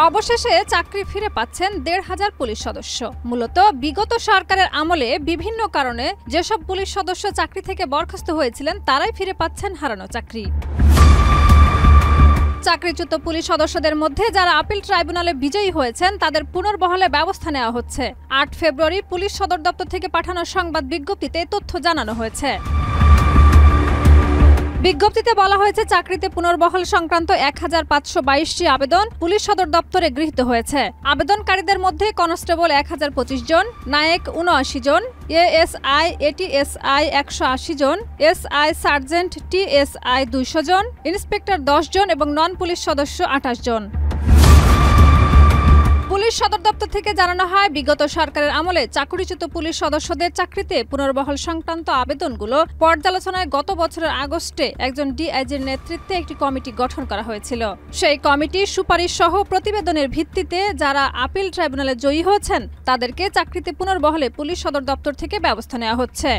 অবশেষে চাকরি ফিরে পাচ্ছেন ১৫০০ পুলিশ সদস্য। মূলত বিগত সরকারের আমলে বিভিন্ন কারণে যেসব পুলিশ সদস্য চাকরি থেকে বরখাস্ত হয়েছিলেন তারাই ফিরে পাচ্ছেন হারানো চাকরি। চাকরিচ্যুত পুলিশ সদস্যদের মধ্যে যারা আপিল ট্রাইব্যুনালে বিজয়ী হয়েছেন তাদের পুনর্বহালে ব্যবস্থা নেওয়া হচ্ছে। ৮ ফেব্রুয়ারি পুলিশ সদর দপ্তর থেকে পাঠানো সংবাদ বিজ্ঞপ্তিতে তথ্য জানানো হয়েছে। বিজ্ঞপ্তিতে বলা হয়েছে, চাকরিতে পুনর্বহাল সংক্রান্ত ১৫২২টি আবেদন পুলিশ সদর দপ্তরে গৃহীত হয়েছে। আবেদনকারীদের মধ্যে কনস্টেবল ১০২৫ জন, নায়েক ৭৯ জন, এএসআই, এটিএসআই ১৮০ জন, এসআই, সার্জেন্ট, টিএসআই ২০০ জন, ইন্সপেক্টর ১০ জন এবং নন পুলিশ সদস্য ২৮ জন। পুলিশ সদর দপ্তর থেকে জানানো হয়, বিগত সরকারের আমলে চাকরিচ্যুত পুলিশ সদস্যদের চাকরিতে পুনর্বহাল সংক্রান্ত আবেদনগুলো পর্যালোচনায় গত বছরের আগস্টে একজন ডিআইজির নেতৃত্বে একটি কমিটি গঠন করা হয়েছিল। সেই কমিটির সুপারিশ সহ প্রতিবেদনের ভিত্তিতে যারা আপিল ট্রাইব্যুনালে জয়ী হয়েছেন তাদেরকে চাকরিতে পুনর্বহালে পুলিশ সদর দপ্তর থেকে ব্যবস্থা নেওয়া হচ্ছে।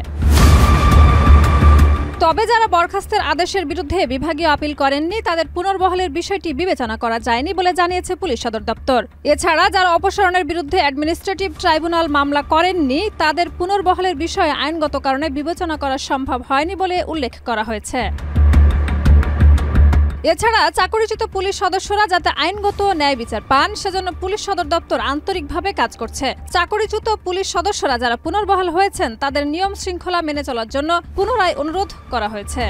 তবে যারা বরখাস্তের আদেশের বিরুদ্ধে বিভাগীয় আপিল করেননি তাদের পুনর্বহালের বিষয়টি বিবেচনা করা যায়নি বলে জানিয়েছে পুলিশ সদর দপ্তর। এছাড়া যারা অপসারণের বিরুদ্ধে অ্যাডমিনিস্ট্রেটিভ ট্রাইব্যুনাল মামলা করেননি তাদের পুনর্বহালের বিষয়ে আইনগত কারণে বিবেচনা করা সম্ভব হয়নি বলে উল্লেখ করা হয়েছে। এছাড়া চাকরিচ্যুত পুলিশ সদস্যরা যাতে আইনগত ন্যায় বিচার পান সেজন্য পুলিশ সদর দপ্তর আন্তরিকভাবে কাজ করছে। চাকরিচ্যুত পুলিশ সদস্যরা যারা পুনর্বহাল হয়েছেন তাদের নিয়ম শৃঙ্খলা মেনে চলার জন্য পুনরায় অনুরোধ করা হয়েছে।